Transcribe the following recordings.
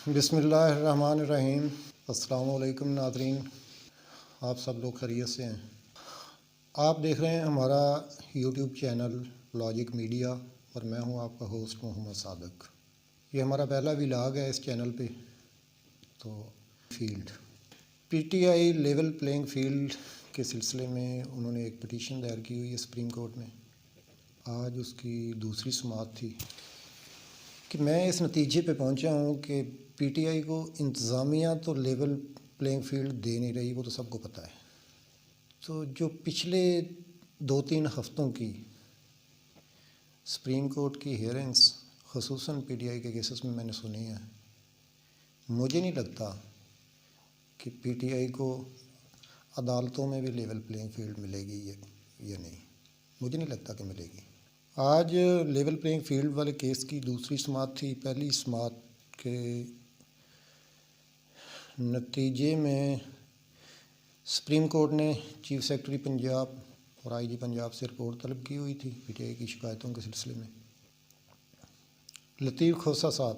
بسم اللہ الرحمن الرحیم۔ السلام علیکم ناظرین، آپ سب لوگ خیریت سے ہیں؟ آپ دیکھ رہے ہیں ہمارا یوٹیوب چینل لاجک میڈیا اور میں ہوں آپ کا ہوسٹ محمد صادق۔ یہ ہمارا پہلا ولاگ ہے اس چینل پہ۔ تو P T I level playing field کے سلسلے میں انہوں نے ایک پٹیشن دائر کی ہوئی ہے سپریم کورٹ میں۔ آج اس کی دوسری سماعت تھی کہ میں اس نتیجے پہ پہنچا ہوں کہ پی ٹی آئی کو انتظامیہ تو لیول پلینگ فیلڈ دے نہیں رہی، وہ تو سب کو پتہ ہے۔ تو جو پچھلے 2-3 ہفتوں کی سپریم کورٹ کی ہیئرنگس خصوصاً پی ٹی آئی کے کیسز میں نے سنی ہیں، مجھے نہیں لگتا کہ پی ٹی آئی کو عدالتوں میں بھی لیول پلینگ فیلڈ ملے گی یا نہیں، مجھے نہیں لگتا کہ ملے گی۔ آج لیول پلینگ فیلڈ والے کیس کی دوسری سماعت تھی۔ پہلی سماعت کے نتیجے میں سپریم کورٹ نے چیف سیکرٹری پنجاب اور آئی جی پنجاب سے رپورٹ طلب کی ہوئی تھی پی ٹی آئی کی شکایتوں کے سلسلے میں۔ لطیف کھوسہ صاحب،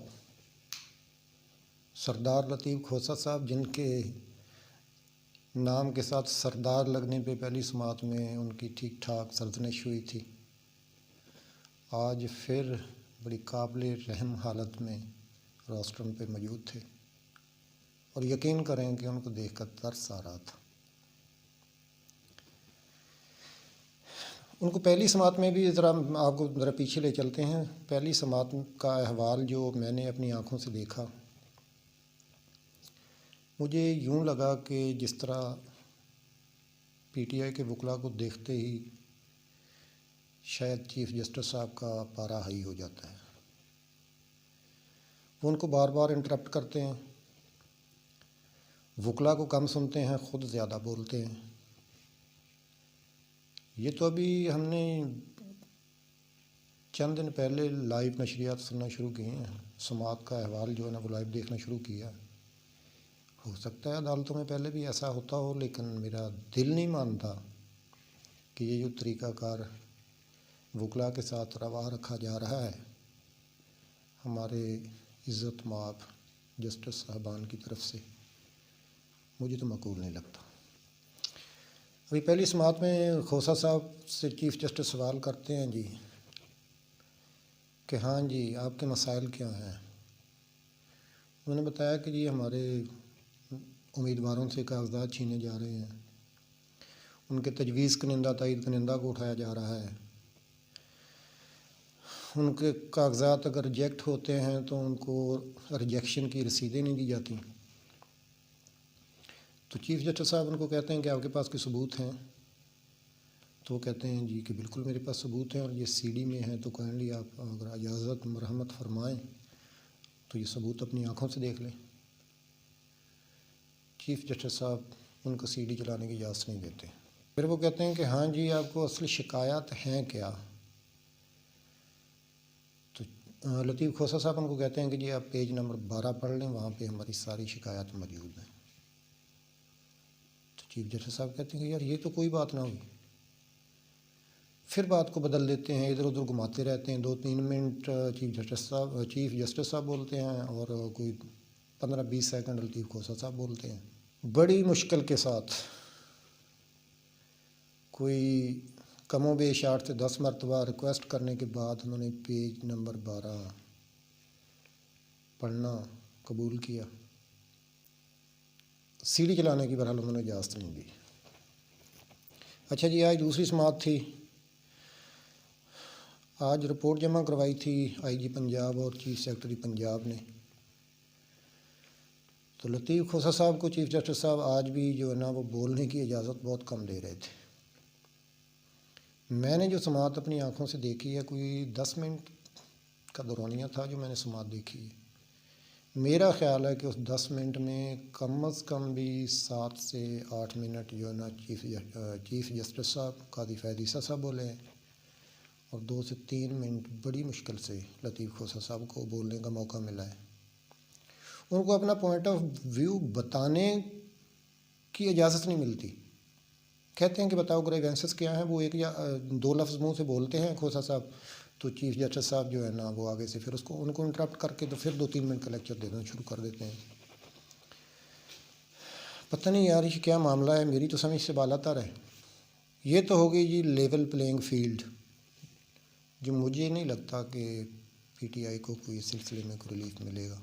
سردار لطیف کھوسہ صاحب، جن کے نام کے ساتھ سردار لگنے پہ پہلی سماعت میں ان کی ٹھیک ٹھاک سرزنش ہوئی تھی، آج پھر بڑی قابل رحم حالت میں روسٹرم پہ موجود تھے اور یقین کریں کہ ان کو دیکھ کر ترس آ رہا تھا۔ ان کو پہلی سماعت میں بھی آپ کو ذرا پیچھے لے چلتے ہیں۔ پہلی سماعت کا احوال جو میں نے اپنی آنکھوں سے دیکھا، مجھے یوں لگا کہ جس طرح پی ٹی آئی کے وکلاء کو دیکھتے ہی شاید چیف جسٹس صاحب کا پارا ہائی ہو جاتا ہے۔ وہ ان کو بار بار انٹرپٹ کرتے ہیں، وکلاء کو کم سنتے ہیں، خود زیادہ بولتے ہیں۔ یہ تو ابھی ہم نے چند دن پہلے لائیو نشریات سننا شروع کی ہیں، سماعت کا احوال جو ہے نا وہ لائیو دیکھنا شروع کیا۔ ہو سکتا ہے عدالتوں میں پہلے بھی ایسا ہوتا ہو، لیکن میرا دل نہیں مانتا کہ یہ جو طریقہ کار وکلاء کے ساتھ روا رکھا جا رہا ہے ہمارے عزت مآب جسٹس صاحبان کی طرف سے، مجھے تو معقول نہیں لگتا۔ ابھی پہلی سماعت میں کھوسہ صاحب سے چیف جسٹس سوال کرتے ہیں جی کہ ہاں جی آپ کے مسائل کیا ہیں؟ انہوں نے بتایا کہ جی ہمارے امیدواروں سے کاغذات چھینے جا رہے ہیں، ان کے تجویز کنندہ تائید کنندہ کو اٹھایا جا رہا ہے، ان کے کاغذات اگر ریجیکٹ ہوتے ہیں تو ان کو ریجیکشن کی رسیدیں نہیں دی جاتی۔ تو چیف جسٹس صاحب ان کو کہتے ہیں کہ آپ کے پاس کوئی ثبوت ہیں؟ تو وہ کہتے ہیں جی کہ بالکل میرے پاس ثبوت ہیں اور یہ سی ڈی میں ہے، تو کائنڈلی آپ اگر اجازت مرحمت فرمائیں تو یہ ثبوت اپنی آنکھوں سے دیکھ لیں۔ چیف جسٹس صاحب ان کو سی ڈی چلانے کی اجازت نہیں دیتے۔ پھر وہ کہتے ہیں کہ ہاں جی آپ کو اصل شکایات ہیں کیا؟ تو لطیف کھوسہ صاحب ان کو کہتے ہیں کہ جی آپ پیج نمبر 12 پڑھ لیں، وہاں پہ ہماری ساری شکایات موجود ہیں۔ تو چیف جسٹس صاحب کہتے ہیں کہ یار یہ تو کوئی بات نہ ہوئی۔ پھر بات کو بدل دیتے ہیں، ادھر ادھر گھماتے رہتے ہیں۔ 2-3 منٹ چیف جسٹس صاحب بولتے ہیں اور کوئی 15-20 سیکنڈ لطیف کھوسہ صاحب بولتے ہیں۔ بڑی مشکل کے ساتھ کوئی کم و بیش 8 سے 10 مرتبہ ریکویسٹ کرنے کے بعد انہوں نے پیج نمبر 12 پڑھنا قبول کیا۔ سی ڈی چلانے کی بہرحال انہوں نے اجازت نہیں دی۔ اچھا جی، آج دوسری سماعت تھی۔ آج رپورٹ جمع کروائی تھی آئی جی پنجاب اور چیف سیکرٹری پنجاب نے۔ تو لطیف کھوسہ صاحب کو چیف جسٹس صاحب آج بھی جو ہے نا وہ بولنے کی اجازت بہت کم دے رہے تھے۔ میں نے جو سماعت اپنی آنکھوں سے دیکھی ہے، کوئی 10 منٹ کا دورانیہ تھا جو میں نے سماعت دیکھی ہے۔ میرا خیال ہے کہ اس 10 منٹ میں کم از کم بھی 7 سے 8 منٹ جو ہے نا چیف جسٹس صاحب قاضی فیض عیسیٰ صاحب بولے ہیں اور 2 سے 3 منٹ بڑی مشکل سے لطیف کھوسہ صاحب کو بولنے کا موقع ملا ہے۔ ان کو اپنا پوائنٹ آف ویو بتانے کی اجازت نہیں ملتی۔ کہتے ہیں کہ بتاؤ گریوینسز کیا ہیں، وہ 1 یا 2 لفظ منہ سے بولتے ہیں کھوسہ صاحب، تو چیف جسٹس صاحب جو ہے نا وہ آگے سے پھر ان کو انٹرپٹ کر کے تو پھر 2-3 منٹ کا لیکچر دینا شروع کر دیتے ہیں. پتہ نہیں یار یہ کیا معاملہ ہے، میری تو سمجھ سے بالا تر ہے. یہ تو ہو گئی جی لیول پلینگ فیلڈ، جو مجھے نہیں لگتا کہ پی ٹی آئی کو کوئی سلسلے میں کوئی ریلیف ملے گا.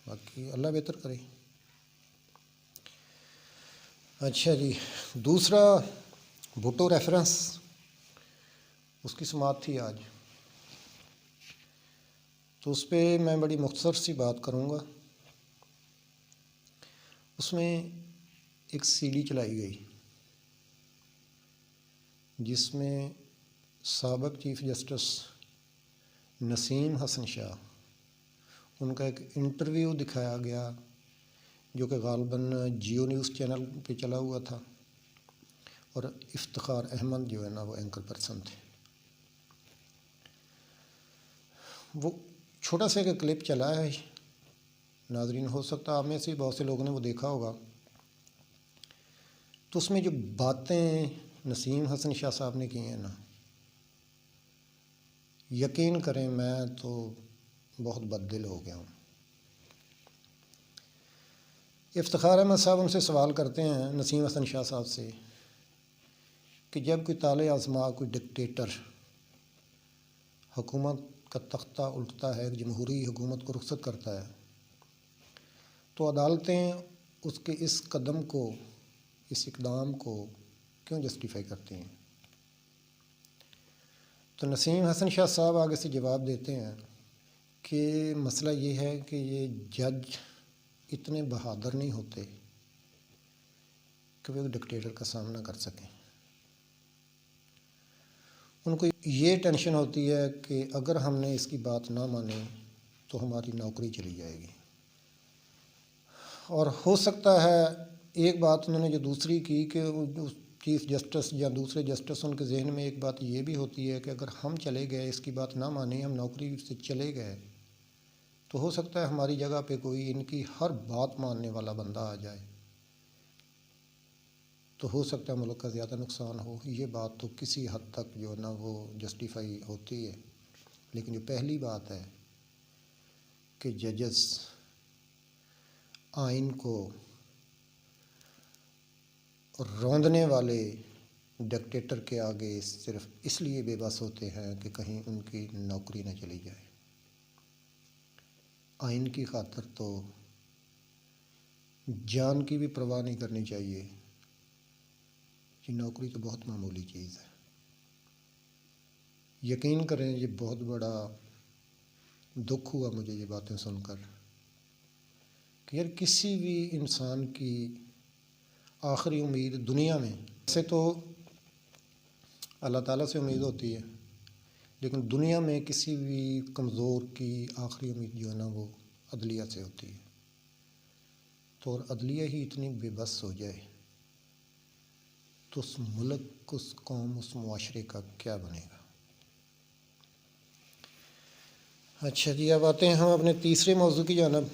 باقی اللہ بہتر کرے. اچھا جی، دوسرا بھٹو ریفرنس، اس کی سماعت تھی آج، تو اس پہ میں بڑی مختصر سی بات کروں گا. اس میں ایک سی ڈی چلائی گئی جس میں سابق چیف جسٹس نسیم حسن شاہ، ان کا ایک انٹرویو دکھایا گیا جو کہ غالباً جیو نیوز چینل پہ چلا ہوا تھا، اور افتخار احمد جو ہے نا وہ اینکر پرسن تھے. وہ چھوٹا سا ایک کلپ چلا ہے، ناظرین ہو سکتا ہے آپ میں سے بہت سے لوگوں نے وہ دیکھا ہوگا. تو اس میں جو باتیں نسیم حسن شاہ صاحب نے کی ہیں نا، یقین کریں میں تو بہت بد دل ہو گیا ہوں. افتخار احمد صاحب ان سے سوال کرتے ہیں نسیم حسن شاہ صاحب سے کہ جب کوئی طالع ازما، کوئی ڈکٹیٹر حکومت کا تختہ الٹتا ہے، ایک جمہوری حکومت کو رخصت کرتا ہے، تو عدالتیں اس کے اس قدم کو، اس اقدام کو کیوں جسٹیفائی کرتی ہیں؟ تو نسیم حسن شاہ صاحب آگے سے جواب دیتے ہیں کہ مسئلہ یہ ہے کہ یہ جج اتنے بہادر نہیں ہوتے کہ وہ ایک ڈکٹیٹر کا سامنا کر سکیں. ان کو یہ ٹینشن ہوتی ہے کہ اگر ہم نے اس کی بات نہ مانی تو ہماری نوکری چلی جائے گی. اور ہو سکتا ہے ایک بات انہوں نے جو دوسری کی کہ چیف جسٹس یا دوسرے جسٹس، ان کے ذہن میں ایک بات یہ بھی ہوتی ہے کہ اگر ہم چلے گئے، اس کی بات نہ مانی، ہم نوکری سے چلے گئے، تو ہو سکتا ہے ہماری جگہ پہ کوئی ان کی ہر بات ماننے والا بندہ آ جائے، تو ہو سکتا ہے ملک کا زیادہ نقصان ہو. یہ بات تو کسی حد تک جو نا وہ جسٹیفائی ہوتی ہے. لیکن جو پہلی بات ہے کہ ججز آئین کو روندنے والے ڈکٹیٹر کے آگے صرف اس لیے بے بس ہوتے ہیں کہ کہیں ان کی نوکری نہ چلی جائے. آئین کی خاطر تو جان کی بھی پرواہ نہیں کرنی چاہیے. یہ نوکری تو بہت معمولی چیز ہے. یقین کریں یہ بہت بڑا دکھ ہوا مجھے یہ باتیں سن کر کہ یار کسی بھی انسان کی آخری امید دنیا میں، سے تو اللہ تعالیٰ سے امید ہوتی ہے، لیکن دنیا میں کسی بھی کمزور کی آخری امید جو ہے نا وہ عدلیہ سے ہوتی ہے. تو اور عدلیہ ہی اتنی بے بس ہو جائے تو اس ملک، اس قوم، اس معاشرے کا کیا بنے گا؟ اچھا جی، اب آتے ہیں ہم اپنے تیسرے موضوع کی جانب،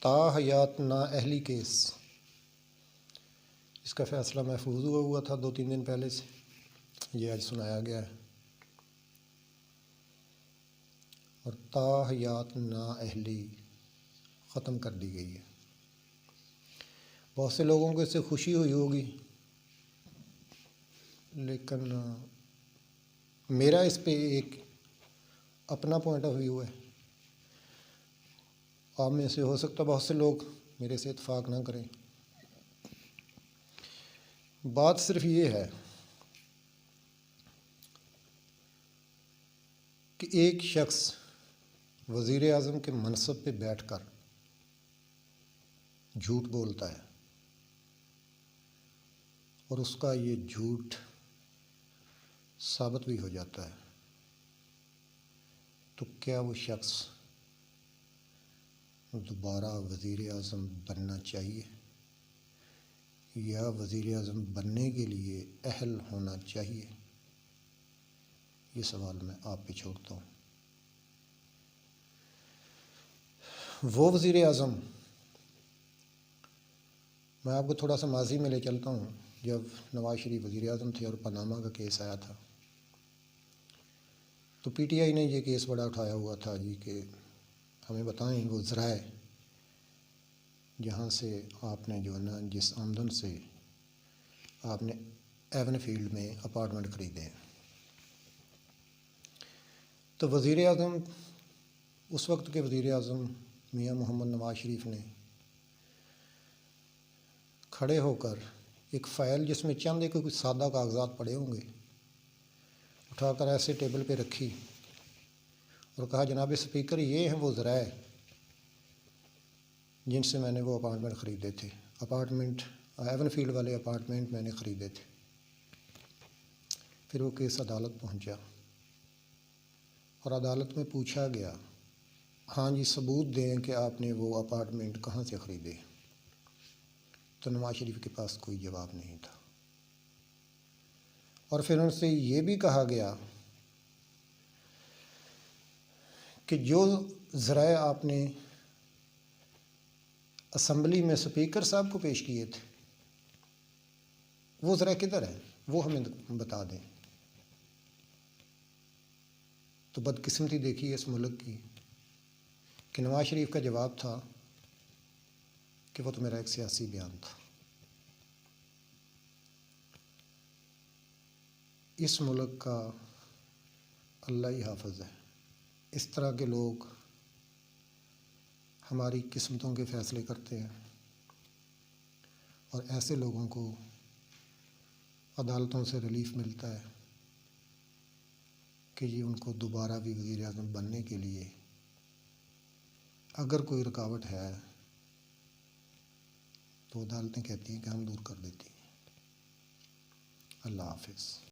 تا حیات نااہلی کیس. اس کا فیصلہ محفوظ ہوا تھا 2-3 دن پہلے سے، یہ آج سنایا گیا ہے. اور تا حیات نااہلی ختم کر دی گئی ہے. بہت سے لوگوں کو اس سے خوشی ہوئی ہوگی، لیکن میرا اس پہ ایک اپنا پوائنٹ آف ویو ہے. آپ میں سے ہو سکتا بہت سے لوگ میرے سے اتفاق نہ کریں. بات صرف یہ ہے کہ ایک شخص وزیر اعظم کے منصب پہ بیٹھ کر جھوٹ بولتا ہے اور اس کا یہ جھوٹ ثابت بھی ہو جاتا ہے، تو کیا وہ شخص دوبارہ وزیر اعظم بننا چاہیے یا وزیر اعظم بننے کے لیے اہل ہونا چاہیے؟ یہ سوال میں آپ پہ چھوڑتا ہوں. وہ وزیر اعظم، میں آپ کو تھوڑا سا ماضی میں لے چلتا ہوں، جب نواز شریف وزیر اعظم تھے اور پاناما کا کیس آیا تھا، تو پی ٹی آئی نے یہ کیس بڑا اٹھایا ہوا تھا جی کہ ہمیں بتائیں وہ ذرائع جہاں سے آپ نے جو ہے نا جس آمدن سے آپ نے ایون فیلڈ میں اپارٹمنٹ خریدے ہیں۔ تو وزیر اعظم، اس وقت کے وزیر اعظم میاں محمد نواز شریف نے کھڑے ہو کر ایک فائل جس میں چند ایک کچھ سادہ کاغذات پڑے ہوں گے اٹھا کر ایسے ٹیبل پہ رکھی اور کہا جناب اسپیکر یہ ہیں وہ ذرائع جن سے میں نے وہ اپارٹمنٹ خریدے تھے، اپارٹمنٹ ایون فیلڈ والے اپارٹمنٹ میں نے خریدے تھے۔ پھر وہ کیس عدالت پہنچا اور عدالت میں پوچھا گیا ہاں جی ثبوت دیں کہ آپ نے وہ اپارٹمنٹ کہاں سے خریدے، تو نواز شریف کے پاس کوئی جواب نہیں تھا۔ اور پھر ان سے یہ بھی کہا گیا کہ جو ذرائع آپ نے اسمبلی میں اسپیکر صاحب کو پیش کیے تھے وہ ذرائع کدھر ہیں، وہ ہمیں بتا دیں۔ تو بدقسمتی دیکھی اس ملک کی کہ نواز شریف کا جواب تھا کہ وہ تو میرا ایک سیاسی بیان تھا۔ اس ملک کا اللہ ہی حافظ ہے، اس طرح کے لوگ ہماری قسمتوں کے فیصلے کرتے ہیں، اور ایسے لوگوں کو عدالتوں سے ریلیف ملتا ہے کہ یہ ان کو دوبارہ بھی وزیر اعظم بننے کے لیے اگر کوئی رکاوٹ ہے تو عدالتیں کہتی ہیں کہ ہم دور کر دیتی ہیں۔ اللہ حافظ۔